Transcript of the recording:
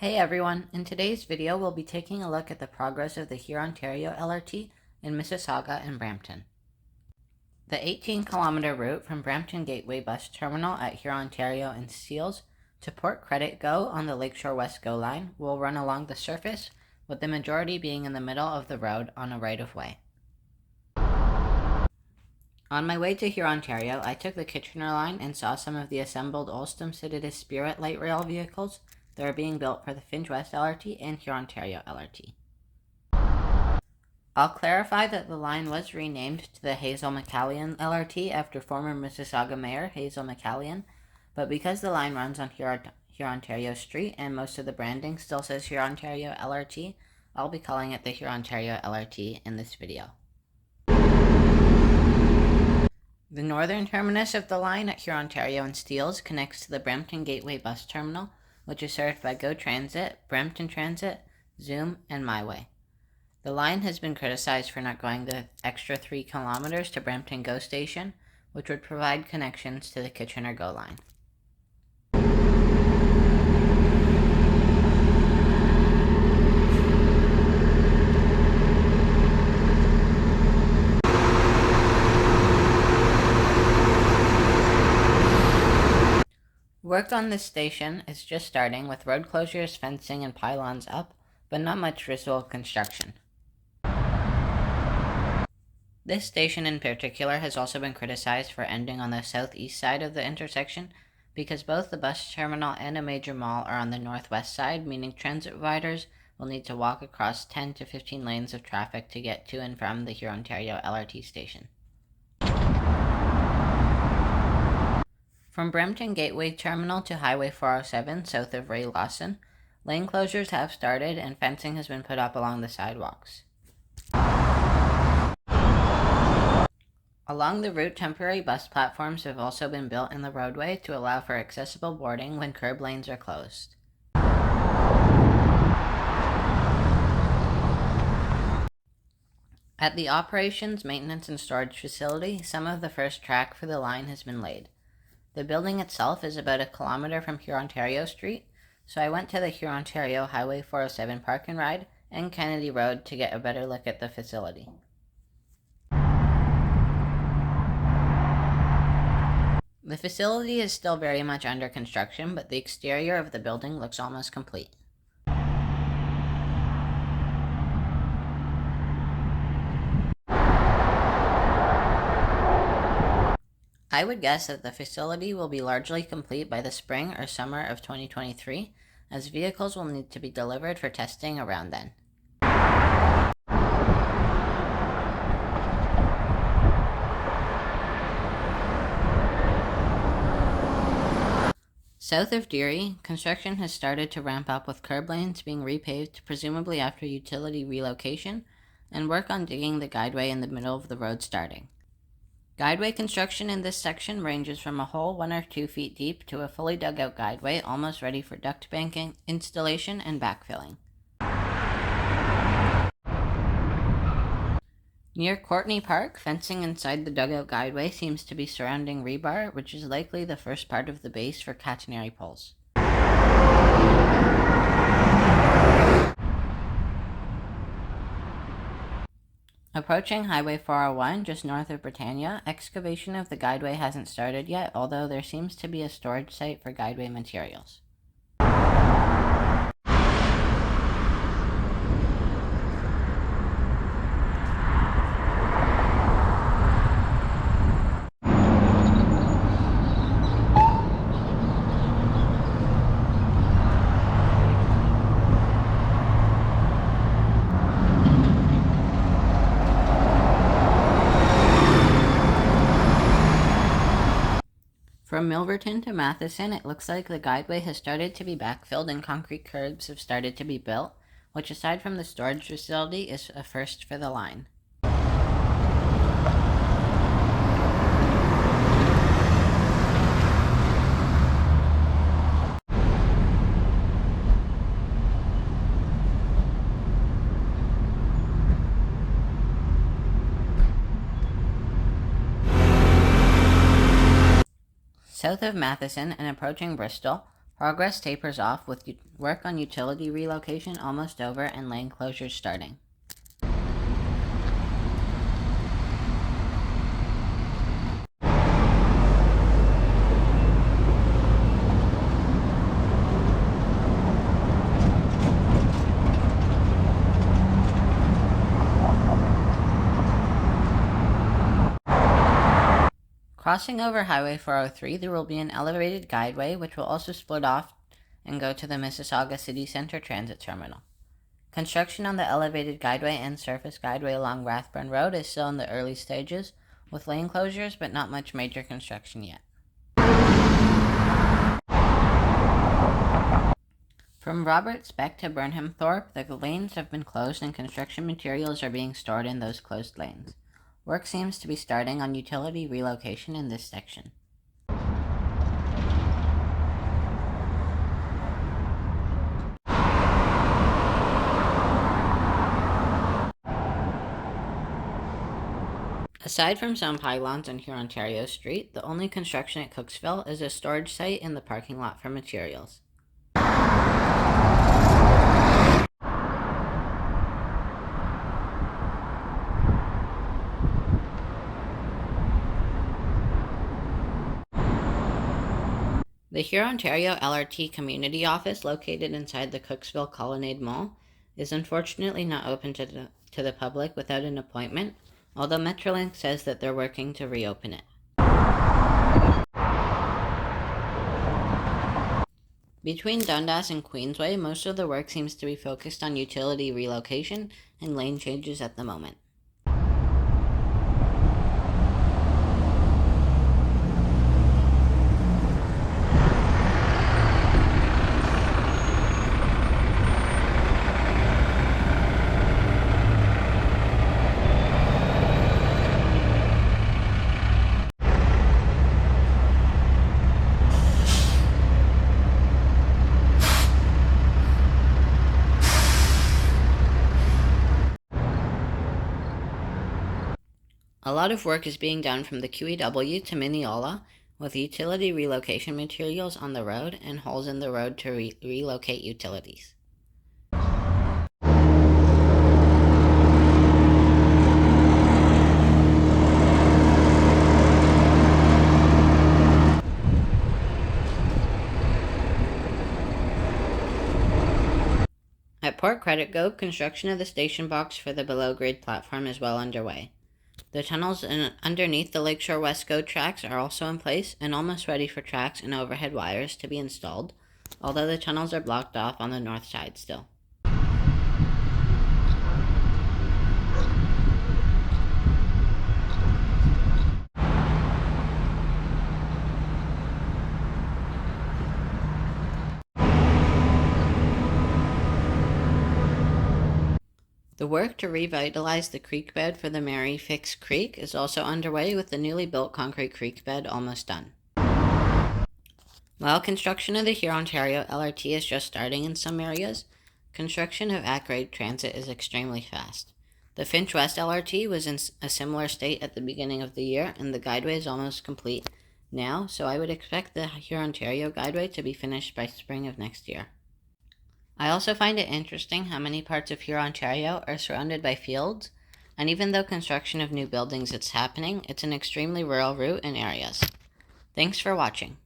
Hey everyone, in today's video we'll be taking a look at the progress of the Hurontario LRT in Mississauga and Brampton. The 18-kilometer route from Brampton Gateway Bus Terminal at Hurontario and Steeles to Port Credit GO on the Lakeshore West GO Line will run along the surface, with the majority being in the middle of the road on a right-of-way. On my way to Hurontario, I took the Kitchener line and saw some of the assembled Alstom Citadis Spirit light rail vehicles that are being built for the Finch West LRT and Hurontario LRT. I'll clarify that the line was renamed to the Hazel McCallion LRT after former Mississauga Mayor Hazel McCallion, but because the line runs on Hurontario Street and most of the branding still says Hurontario LRT, I'll be calling it the Hurontario LRT in this video. The northern terminus of the line at Hurontario and Steeles connects to the Brampton Gateway Bus Terminal, which is served by GO Transit, Brampton Transit, Zoom, and MyWay. The line has been criticized for not going the extra 3 kilometers to Brampton GO Station, which would provide connections to the Kitchener GO line. Work on this station is just starting, with road closures, fencing, and pylons up, but not much visual construction. This station in particular has also been criticized for ending on the southeast side of the intersection, because both the bus terminal and a major mall are on the northwest side, meaning transit providers will need to walk across 10 to 15 lanes of traffic to get to and from the Hurontario LRT station. From Brampton Gateway Terminal to Highway 407 south of Lawson, lane closures have started and fencing has been put up along the sidewalks. Along the route, temporary bus platforms have also been built in the roadway to allow for accessible boarding when curb lanes are closed. At the Operations, Maintenance and Storage Facility, some of the first track for the line has been laid. The building itself is about 1 kilometer from Hurontario Street, so I went to the Hurontario Highway 407 Park and Ride and Kennedy Road to get a better look at the facility. The facility is still very much under construction, but the exterior of the building looks almost complete. I would guess that the facility will be largely complete by the spring or summer of 2023, as vehicles will need to be delivered for testing around then. South of Derry, construction has started to ramp up, with curb lanes being repaved, presumably after utility relocation, and work on digging the guideway in the middle of the road starting. Guideway construction in this section ranges from a hole 1 or 2 feet deep to a fully dug out guideway almost ready for duct banking, installation, and backfilling. Near Courtneypark, fencing inside the dugout guideway seems to be surrounding rebar, which is likely the first part of the base for catenary poles. Approaching Highway 401, just north of Britannia, excavation of the guideway hasn't started yet, although there seems to be a storage site for guideway materials. From Milverton to Matheson, it looks like the guideway has started to be backfilled and concrete curbs have started to be built, which aside from the storage facility is a first for the line. South of Matheson and approaching Bristol, Progress tapers off with work on utility relocation almost over and lane closures starting. Crossing over Highway 403, there will be an elevated guideway which will also split off and go to the Mississauga City Center Transit Terminal. Construction on the elevated guideway and surface guideway along Rathburn Road is still in the early stages, with lane closures but not much major construction yet. From Robert Speck to Burnhamthorpe, the lanes have been closed and construction materials are being stored in those closed lanes. Work seems to be starting on utility relocation in this section. Aside from some pylons on Hurontario Street, the only construction at Cooksville is a storage site in the parking lot for materials. The Hurontario LRT Community Office, located inside the Cooksville Colonnade Mall, is unfortunately not open to the public without an appointment, although Metrolink says that they're working to reopen it. Between Dundas and Queensway, most of the work seems to be focused on utility relocation and lane changes at the moment. A lot of work is being done from the QEW to Mineola, with utility relocation materials on the road and holes in the road to relocate utilities. At Port Credit GO, construction of the station box for the below-grade platform is well underway. The tunnels underneath the Lakeshore West GO tracks are also in place and almost ready for tracks and overhead wires to be installed, although the tunnels are blocked off on the north side still. The work to revitalize the creek bed for the Mary Fix Creek is also underway, with the newly built concrete creek bed almost done. While construction of the Hurontario LRT is just starting in some areas, construction of at-grade transit is extremely fast. The Finch West LRT was in a similar state at the beginning of the year, and the guideway is almost complete now, so I would expect the Hurontario guideway to be finished by spring of next year. I also find it interesting how many parts of Hurontario are surrounded by fields, and even though construction of new buildings is happening, it's an extremely rural route in areas. Thanks for watching.